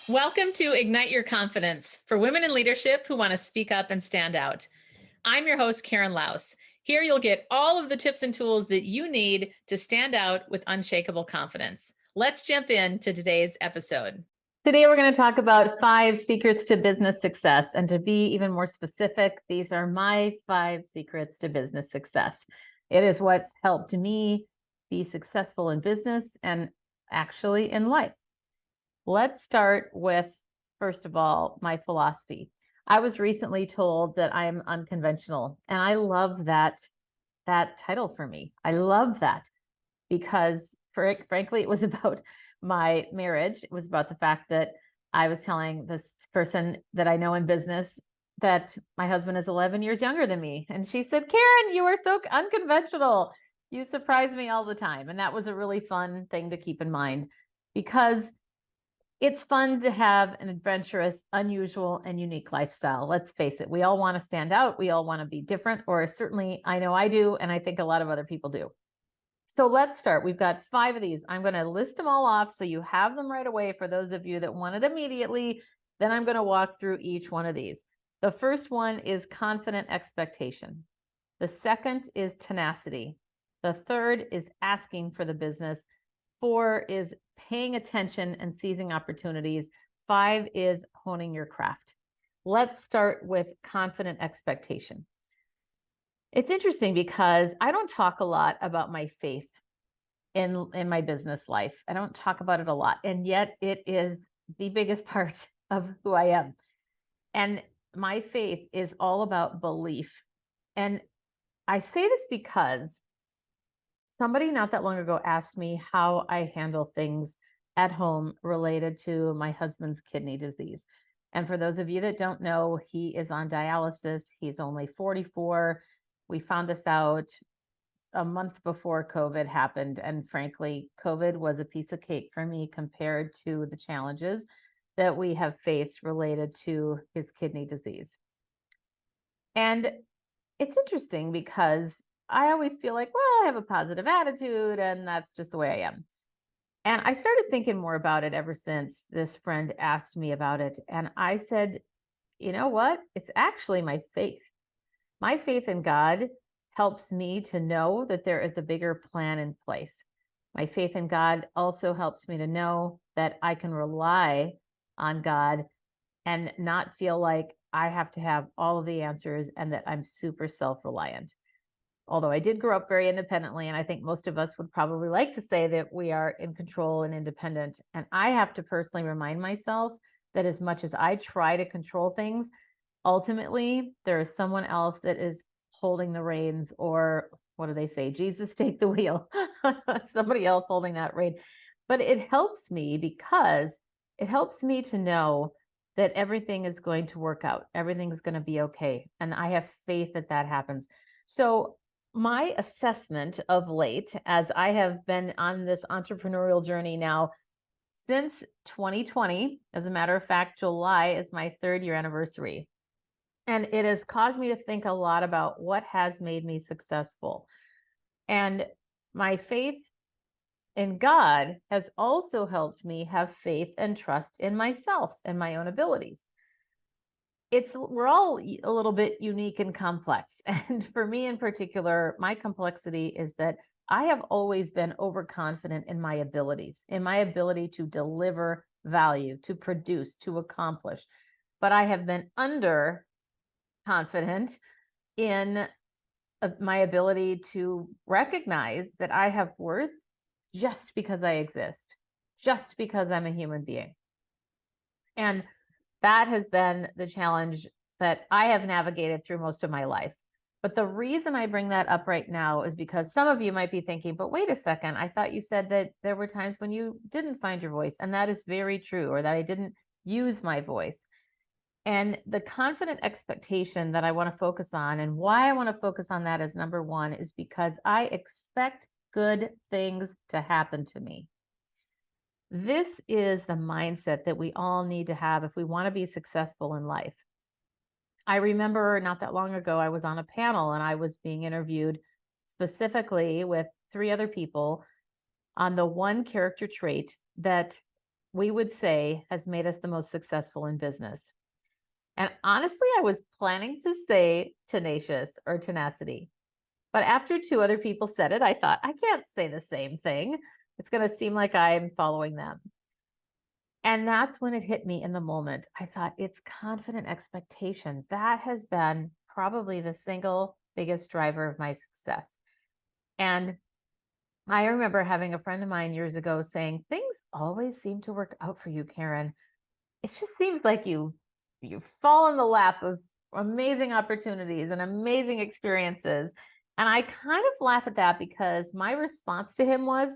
Welcome to Ignite Your Confidence for women in leadership who want to speak up and stand out. I'm your host, Karen Laus. Here you'll get all of the tips and tools that you need to stand out with unshakable confidence. Let's jump into today's episode. Today, we're going to talk about 5 secrets to business success. And to be even more specific, these are my 5 secrets to business success. It is what's helped me be successful in business and actually in life. Let's start with, first of all, my philosophy. I was recently told that I'm unconventional, and I love that title for me. I love that because, frankly, it was about my marriage. It was about the fact that I was telling this person that I know in business that my husband is 11 years younger than me. And she said, "Karen, you are so unconventional. You surprise me all the time." And that was a really fun thing to keep in mind because it's fun to have an adventurous, unusual, and unique lifestyle. Let's face it. We all want to stand out. We all want to be different, or certainly I know I do, and I think a lot of other people do. So let's start. We've got 5 of these. I'm going to list them all off so you have them right away for those of you that want it immediately. Then I'm going to walk through each one of these. The first one is confident expectation. The second is tenacity. The third is asking for the business. 4 is paying attention and seizing opportunities. 5 is honing your craft. Let's start with confident expectation. It's interesting because I don't talk a lot about my faith in my business life. I don't talk about it a lot, and yet it is the biggest part of who I am. And my faith is all about belief. And I say this because somebody not that long ago asked me how I handle things at home related to my husband's kidney disease. And for those of you that don't know, he is on dialysis. He's only 44. We found this out a month before COVID happened. And frankly, COVID was a piece of cake for me compared to the challenges that we have faced related to his kidney disease. And it's interesting because I always feel like, well, I have a positive attitude and that's just the way I am. And I started thinking more about it ever since this friend asked me about it. And I said, you know what? It's actually my faith. My faith in God helps me to know that there is a bigger plan in place. My faith in God also helps me to know that I can rely on God and not feel like I have to have all of the answers and that I'm super self-reliant. Although I did grow up very independently, and I think most of us would probably like to say that we are in control and independent. And I have to personally remind myself that as much as I try to control things, ultimately there is someone else that is holding the reins, or what do they say? Jesus, take the wheel. Somebody else holding that rein. But it helps me because it helps me to know that everything is going to work out. Everything's going to be okay. And I have faith that that happens. So my assessment of late, as I have been on this entrepreneurial journey now since 2020, as a matter of fact, July is my 3rd year anniversary. And it has caused me to think a lot about what has made me successful. And my faith in God has also helped me have faith and trust in myself and my own abilities. We're all a little bit unique and complex. And for me in particular, my complexity is that I have always been overconfident in my abilities, in my ability to deliver value, to produce, to accomplish. But I have been under confident in my ability to recognize that I have worth just because I exist, just because I'm a human being. And that has been the challenge that I have navigated through most of my life. But the reason I bring that up right now is because some of you might be thinking, but wait a second, I thought you said that there were times when you didn't find your voice. And that is very true, or that I didn't use my voice. And the confident expectation that I want to focus on, and why I want to focus on that as number 1, is because I expect good things to happen to me. This is the mindset that we all need to have if we want to be successful in life. I remember not that long ago, I was on a panel and I was being interviewed specifically with 3 other people on the one character trait that we would say has made us the most successful in business? And honestly, I was planning to say tenacious or tenacity. But after two other people said it, I thought, I can't say the same thing. It's going to seem like I'm following them. And that's when it hit me in the moment. I thought, it's confident expectation. That has been probably the single biggest driver of my success. And I remember having a friend of mine years ago saying, things always seem to work out for you, Karen. It just seems like you fall in the lap of amazing opportunities and amazing experiences. And I kind of laugh at that because my response to him was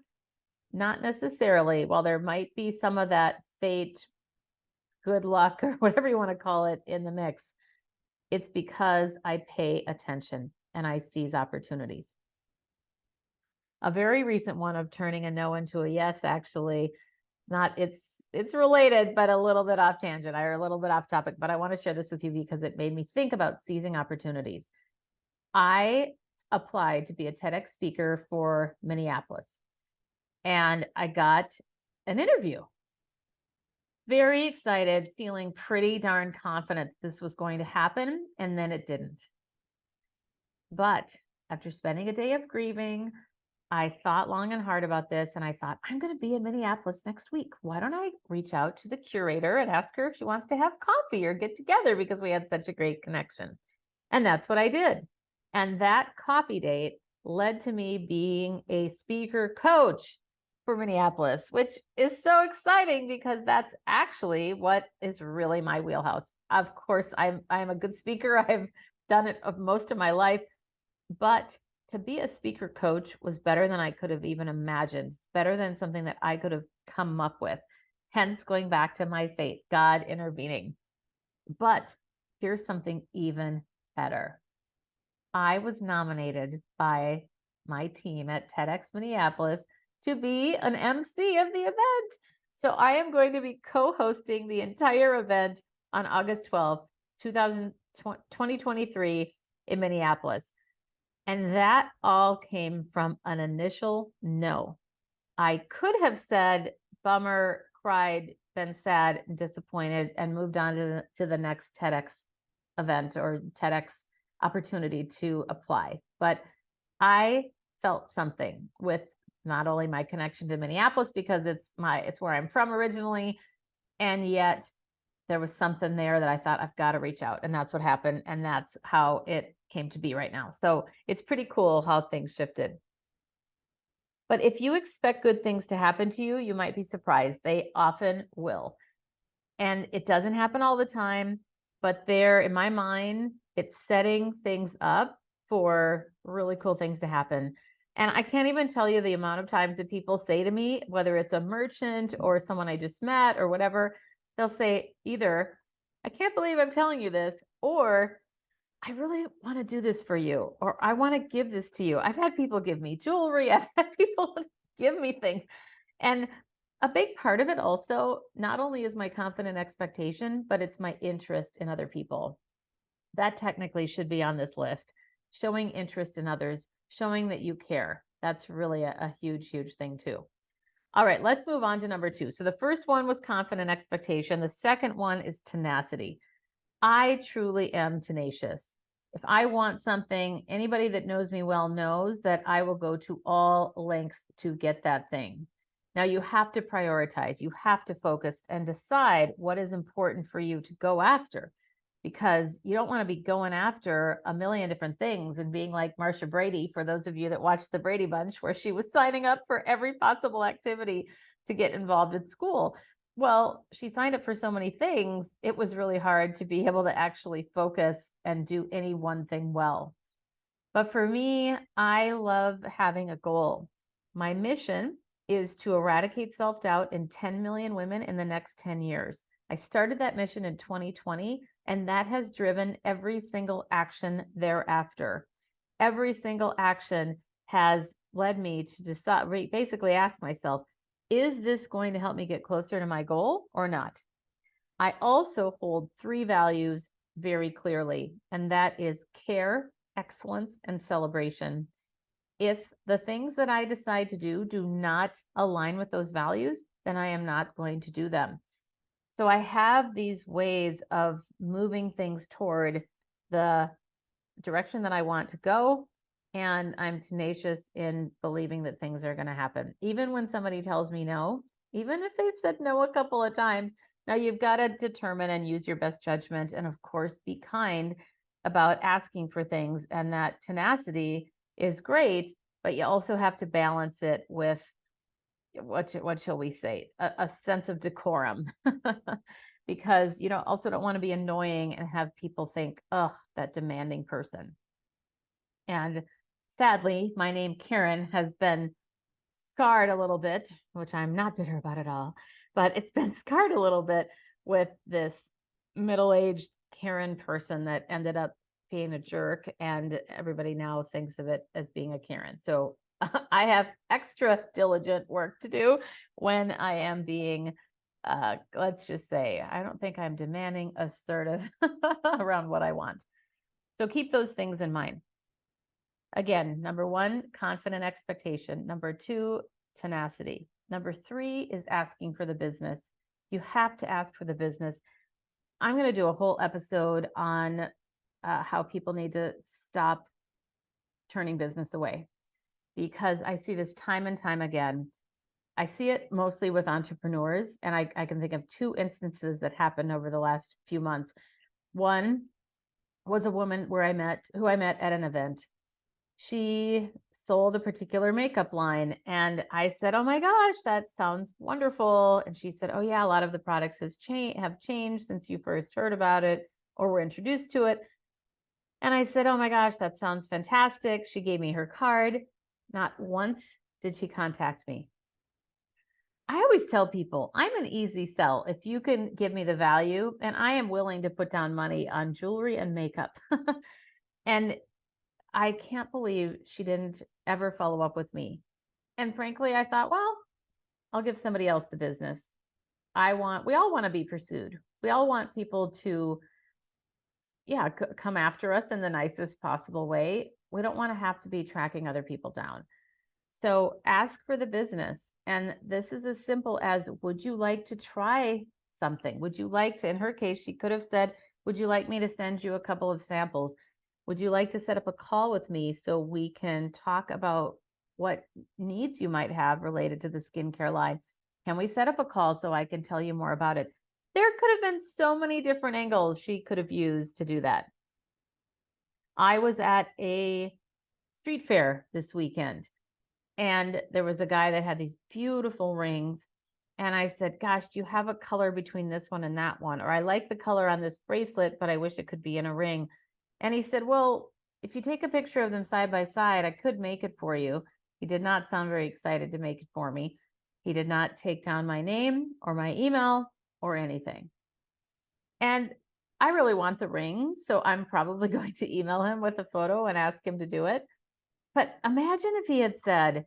not necessarily, while there might be some of that fate, good luck, or whatever you want to call it in the mix, it's because I pay attention and I seize opportunities. A very recent one of turning a no into a yes, actually, it's related, but a little bit off tangent or a little bit off topic, but I want to share this with you because it made me think about seizing opportunities. I applied to be a TEDx speaker for Minneapolis and I got an interview. Very excited, feeling pretty darn confident this was going to happen, and then it didn't. But after spending a day of grieving, I thought long and hard about this and I thought, I'm going to be in Minneapolis next week. Why don't I reach out to the curator and ask her if she wants to have coffee or get together because we had such a great connection. And that's what I did. And that coffee date led to me being a speaker coach for Minneapolis, which is so exciting because that's actually what is really my wheelhouse. Of course, I'm a good speaker. I've done it of most of my life, but to be a speaker coach was better than I could have even imagined. It's better than something that I could have come up with. Hence, going back to my fate, God intervening. But here's something even better. I was nominated by my team at TEDx Minneapolis to be an MC of the event. So I am going to be co-hosting the entire event on August 12th, 2023 in Minneapolis. And that all came from an initial no. I could have said, bummer, cried, been sad, and disappointed, and moved on to the next TEDx event or TEDx opportunity to apply. But I felt something with not only my connection to Minneapolis because it's where I'm from originally, and yet there was something there that I thought I've got to reach out. And that's what happened. And that's how it came to be right now. So it's pretty cool how things shifted. But if you expect good things to happen to you, you might be surprised. They often will. And it doesn't happen all the time, but there in my mind, it's setting things up for really cool things to happen. And I can't even tell you the amount of times that people say to me, whether it's a merchant or someone I just met or whatever, they'll say either, I can't believe I'm telling you this, or I really want to do this for you, or I want to give this to you. I've had people give me jewelry. I've had people give me things. And a big part of it also, not only is my confident expectation, but it's my interest in other people. That technically should be on this list. Showing interest in others, showing that you care. That's really a huge, huge thing too. All right, let's move on to number 2. So the first one was confident expectation. The second one is tenacity. I truly am tenacious. If I want something, anybody that knows me well knows that I will go to all lengths to get that thing. Now you have to prioritize, you have to focus and decide what is important for you to go after, because you don't want to be going after a million different things and being like Marsha Brady, for those of you that watched the Brady Bunch, where she was signing up for every possible activity to get involved at school. Well, she signed up for so many things, it was really hard to be able to actually focus and do any one thing well. But for me, I love having a goal. My mission is to eradicate self-doubt in 10 million women in the next 10 years. I started that mission in 2020, and that has driven every single action thereafter. Every single action has led me to decide, basically ask myself, is this going to help me get closer to my goal or not? I also hold 3 values very clearly, and that is care, excellence, and celebration. If the things that I decide to do not align with those values, then I am not going to do them. So I have these ways of moving things toward the direction that I want to go. And I'm tenacious in believing that things are going to happen. Even when somebody tells me no, even if they've said no a couple of times, now you've got to determine and use your best judgment. And of course, be kind about asking for things. And that tenacity is great, but you also have to balance it with what shall we say, a sense of decorum. Because you also don't want to be annoying and have people think, oh, that demanding person. And sadly, my name Karen has been scarred a little bit, which I'm not bitter about at all, but it's been scarred a little bit with this middle-aged Karen person that ended up being a jerk, and everybody now thinks of it as being a Karen. So I have extra diligent work to do when I am being, let's just say, I don't think I'm demanding, assertive around what I want. So keep those things in mind. Again, number one, confident expectation. Number two, tenacity. Number three is asking for the business. You have to ask for the business. I'm going to do a whole episode on how people need to stop turning business away, because I see this time and time again. I see it mostly with entrepreneurs, and I can think of two instances that happened over the last few months. One was a woman who I met at an event. She sold a particular makeup line, and I said, oh my gosh, that sounds wonderful. And she said, oh yeah, a lot of the products have changed since you first heard about it or were introduced to it. And I said, oh my gosh, that sounds fantastic. She gave me her card. Not once did she contact me. I always tell people I'm an easy sell. If you can give me the value, and I am willing to put down money on jewelry and makeup. And I can't believe she didn't ever follow up with me. And frankly, I thought, well, I'll give somebody else the business. We all want to be pursued. We all want people to, come after us in the nicest possible way. We don't want to have to be tracking other people down. So ask for the business. And this is as simple as, would you like to try something? Would you like to, in her case, she could have said, would you like me to send you a couple of samples? Would you like to set up a call with me so we can talk about what needs you might have related to the skincare line? Can we set up a call so I can tell you more about it? There could have been so many different angles she could have used to do that. I was at a street fair this weekend, and there was a guy that had these beautiful rings. And I said, gosh, do you have a color between this one and that one? Or I like the color on this bracelet, but I wish it could be in a ring. And he said, well, if you take a picture of them side by side, I could make it for you. He did not sound very excited to make it for me. He did not take down my name or my email or anything. And I really want the ring, so I'm probably going to email him with a photo and ask him to do it. But imagine if he had said,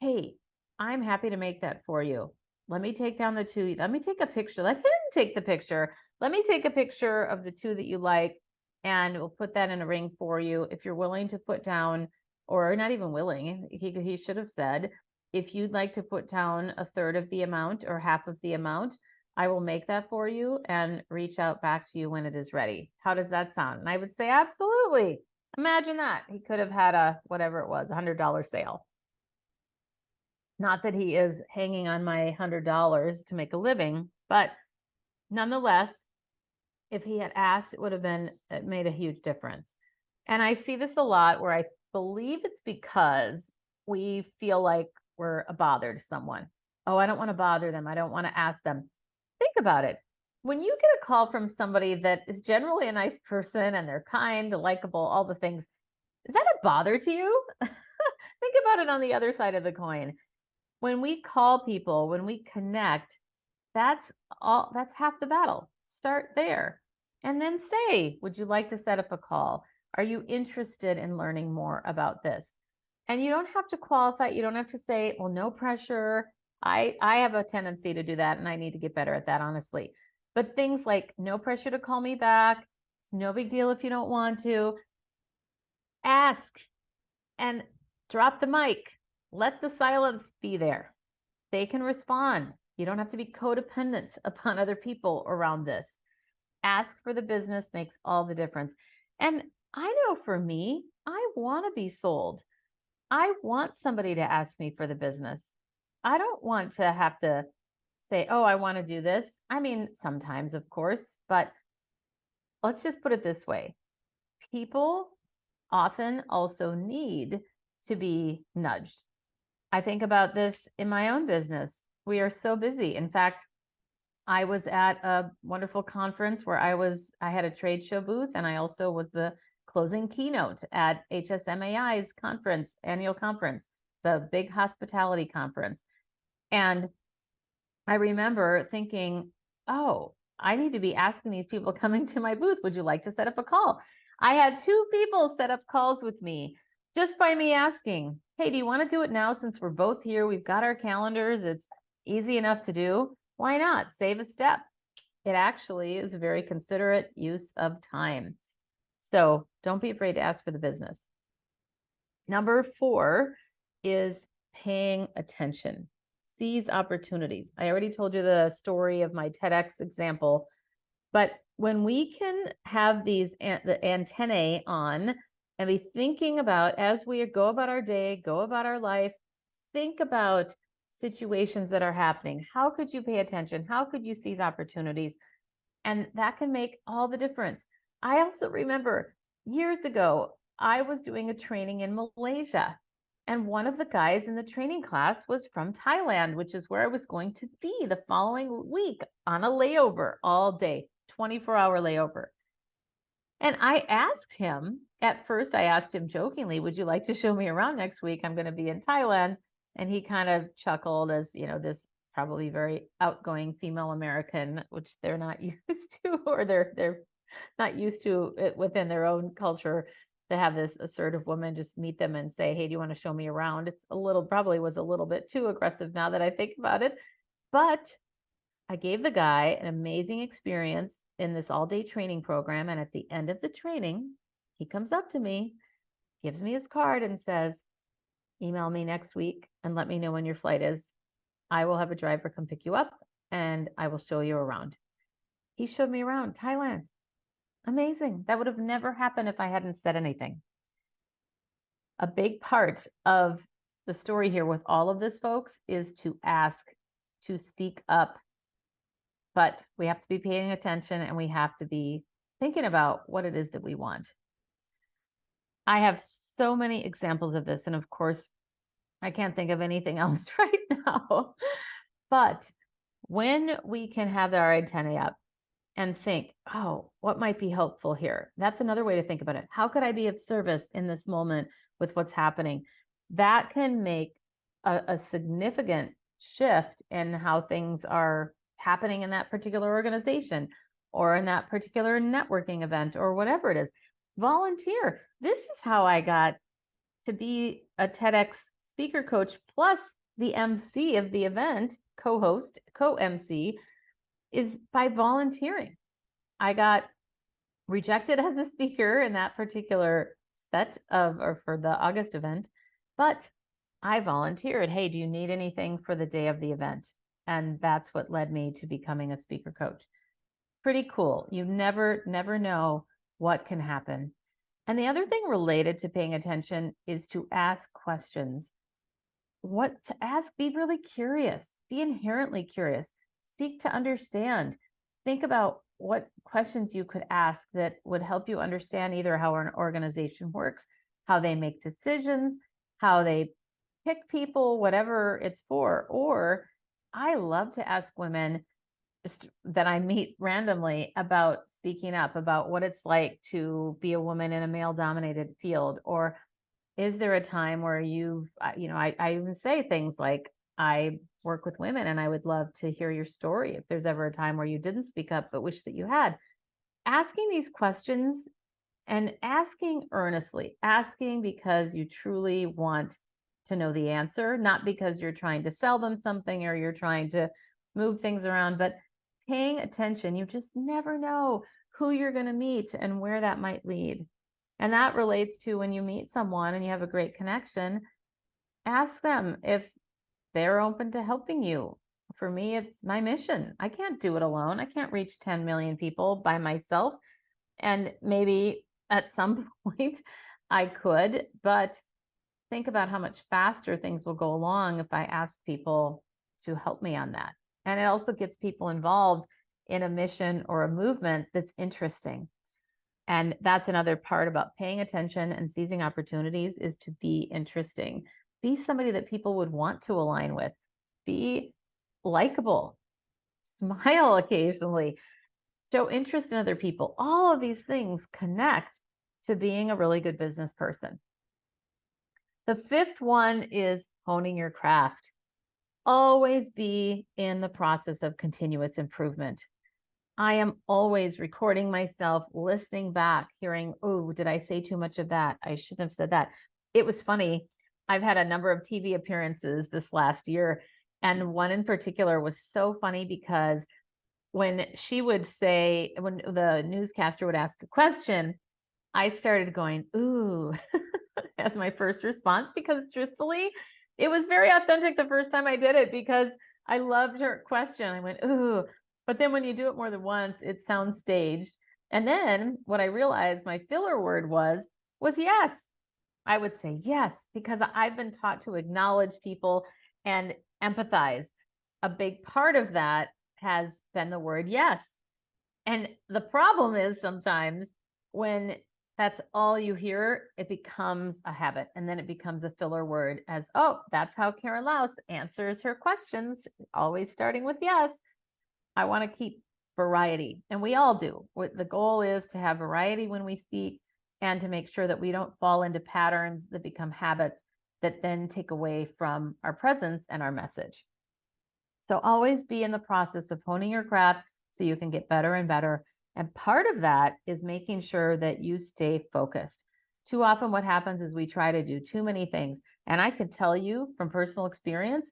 hey, I'm happy to make that for you. Let me take down the two. Let me take a picture. Let him take the picture. Let me take a picture of the two that you like, and we'll put that in a ring for you. If you're willing to put down, or not even willing, he should have said, if you'd like to put down a third of the amount or half of the amount, I will make that for you and reach out back to you when it is ready. How does that sound? And I would say, absolutely. Imagine that. He could have had a, whatever it was, $100 sale. Not that he is hanging on my $100 to make a living, but nonetheless, if he had asked, it made a huge difference. And I see this a lot where I believe it's because we feel like we're a bother to someone. Oh, I don't want to bother them. I don't want to ask them. Think about it. When you get a call from somebody that is generally a nice person and they're kind, likable, all the things, is that a bother to you? Think about it on the other side of the coin. When we call people, when we connect, that's half the battle. Start there. And then say, would you like to set up a call? Are you interested in learning more about this? And you don't have to qualify. You don't have to say, well, no pressure. I have a tendency to do that, and I need to get better at that, honestly. But things like no pressure to call me back. It's no big deal if you don't want to. Ask and drop the mic. Let the silence be there. They can respond. You don't have to be codependent upon other people around this. Ask for the business makes all the difference. And I know for me, I want to be sold. I want somebody to ask me for the business. I don't want to have to say, oh, I want to do this. I mean, sometimes, of course, but let's just put it this way. People often also need to be nudged. I think about this in my own business. We are so busy. In fact, I was at a wonderful conference where I had a trade show booth, and I also was the closing keynote at HSMAI's conference, annual conference, the big hospitality conference. And I remember thinking, oh, I need to be asking these people coming to my booth, would you like to set up a call? I had 2 people set up calls with me just by me asking, hey, do you want to do it now since we're both here? We've got our calendars. It's easy enough to do. Why not? Save a step. It actually is a very considerate use of time. So don't be afraid to ask for the business. Number 4 is paying attention. Seize opportunities. I already told you the story of my TEDx example, but when we can have the antennae on and be thinking about, as we go about our day, go about our life, think about situations that are happening. How could you pay attention? How could you seize opportunities? And that can make all the difference. I also remember years ago, I was doing a training in Malaysia. And one of the guys in the training class was from Thailand, which is where I was going to be the following week on a layover all day, 24-hour layover. And I asked him, at first, I asked him jokingly, would you like to show me around next week? I'm going to be in Thailand. And he kind of chuckled, as, this probably very outgoing female American, which they're not used to, or they're not used to it within their own culture, to have this assertive woman just meet them and say, hey, do you want to show me around? It's probably was a little bit too aggressive now that I think about it. But I gave the guy an amazing experience in this all-day training program. And at the end of the training, he comes up to me, gives me his card, and says, email me next week and let me know when your flight is. I will have a driver come pick you up and I will show you around. He showed me around Thailand. Amazing. That would have never happened if I hadn't said anything. A big part of the story here with all of this, folks, is to ask, to speak up. But we have to be paying attention and we have to be thinking about what it is that we want. I have so many examples of this. And of course, I can't think of anything else right now. But when we can have our antennae up and think, oh, what might be helpful here? That's another way to think about it. How could I be of service in this moment with what's happening? That can make a significant shift in how things are happening in that particular organization or in that particular networking event or whatever it is. Volunteer. This is how I got to be a TEDx speaker coach plus the MC of the event, co-host, co-MC, is by volunteering. I got rejected as a speaker in that particular set or for the August event, but I volunteered. Hey, do you need anything for the day of the event? And that's what led me to becoming a speaker coach. Pretty cool. You never know what can happen. And the other thing related to paying attention is to ask questions. What to ask? Be really curious. Be inherently curious. Seek to understand. Think about what questions you could ask that would help you understand either how an organization works, how they make decisions, how they pick people, whatever it's for. Or I love to ask women just that I meet randomly about speaking up, about what it's like to be a woman in a male-dominated field. Or is there a time where I even say things like, I work with women and I would love to hear your story. If there's ever a time where you didn't speak up, but wish that you had. Asking these questions and asking earnestly, asking because you truly want to know the answer, not because you're trying to sell them something or you're trying to move things around, but paying attention. You just never know who you're going to meet and where that might lead. And that relates to when you meet someone and you have a great connection, ask them if they're open to helping you for me, it's my mission. I can't do it alone. I can't reach 10 million people by myself. And maybe at some point I could, but think about how much faster things will go along if I ask people to help me on that. And it also gets people involved in a mission or a movement that's interesting. And that's another part about paying attention and seizing opportunities, is to be interesting. Be somebody that people would want to align with. Be likable. Smile occasionally. Show interest in other people. All of these things connect to being a really good business person. The fifth one is honing your craft. Always be in the process of continuous improvement. I am always recording myself, listening back, hearing, oh, did I say too much of that? I shouldn't have said that. It was funny. I've had a number of TV appearances this last year, and one in particular was so funny because when the newscaster would ask a question, I started going, ooh, as my first response, because truthfully, it was very authentic the first time I did it because I loved her question. I went, ooh. But then when you do it more than once, it sounds staged. And then what I realized my filler word was yes. I would say yes, because I've been taught to acknowledge people and empathize. A big part of that has been the word yes. And the problem is sometimes when that's all you hear, it becomes a habit, and then it becomes a filler word, as, oh, that's how Karen Laus answers her questions, always starting with yes. I want to keep variety, and we all do. What the goal is to have variety when we speak, and to make sure that we don't fall into patterns that become habits that then take away from our presence and our message. So always be in the process of honing your craft so you can get better and better. And part of that is making sure that you stay focused. Too often what happens is we try to do too many things. And I can tell you from personal experience,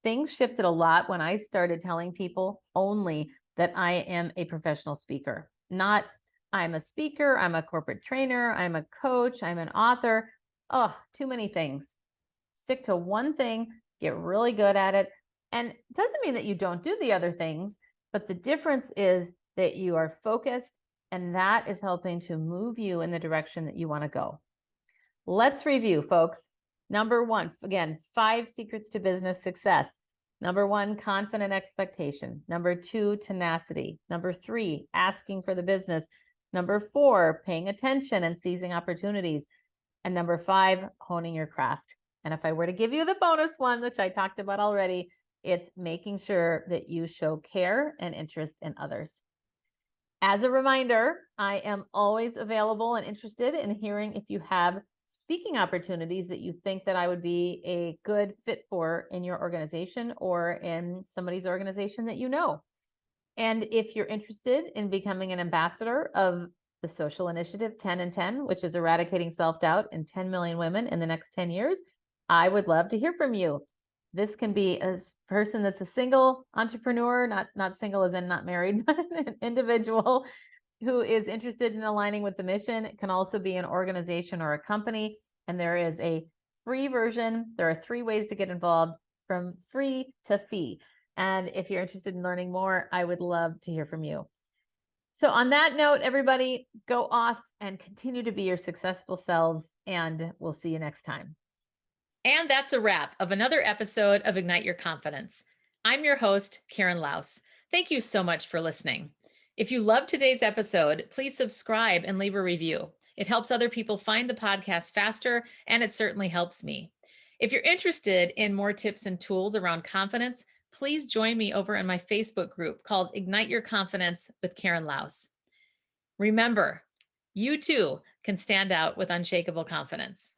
things shifted a lot when I started telling people only that I am a professional speaker, not I'm a speaker, I'm a corporate trainer, I'm a coach, I'm an author. Oh, too many things. Stick to one thing, get really good at it. And it doesn't mean that you don't do the other things, but the difference is that you are focused, and that is helping to move you in the direction that you want to go. Let's review, folks. Number one, again, 5 secrets to business success. Number 1, confident expectation. Number 2, tenacity. Number 3, asking for the business. Number 4, paying attention and seizing opportunities. And number 5, honing your craft. And if I were to give you the bonus one, which I talked about already, it's making sure that you show care and interest in others. As a reminder, I am always available and interested in hearing if you have speaking opportunities that you think that I would be a good fit for in your organization or in somebody's organization that you know. And if you're interested in becoming an ambassador of the social initiative 10 and 10, which is eradicating self-doubt in 10 million women in the next 10 years, I would love to hear from you. This can be a person that's a single entrepreneur, not single as in not married, but an individual who is interested in aligning with the mission. It can also be an organization or a company. And there is a free version. There are 3 ways to get involved, from free to fee. And if you're interested in learning more, I would love to hear from you. So on that note, everybody, go off and continue to be your successful selves, and we'll see you next time. And that's a wrap of another episode of Ignite Your Confidence. I'm your host, Karen Laus. Thank you so much for listening. If you loved today's episode, please subscribe and leave a review. It helps other people find the podcast faster, and it certainly helps me. If you're interested in more tips and tools around confidence, please join me over in my Facebook group called Ignite Your Confidence with Karen Laus. Remember, you too can stand out with unshakable confidence.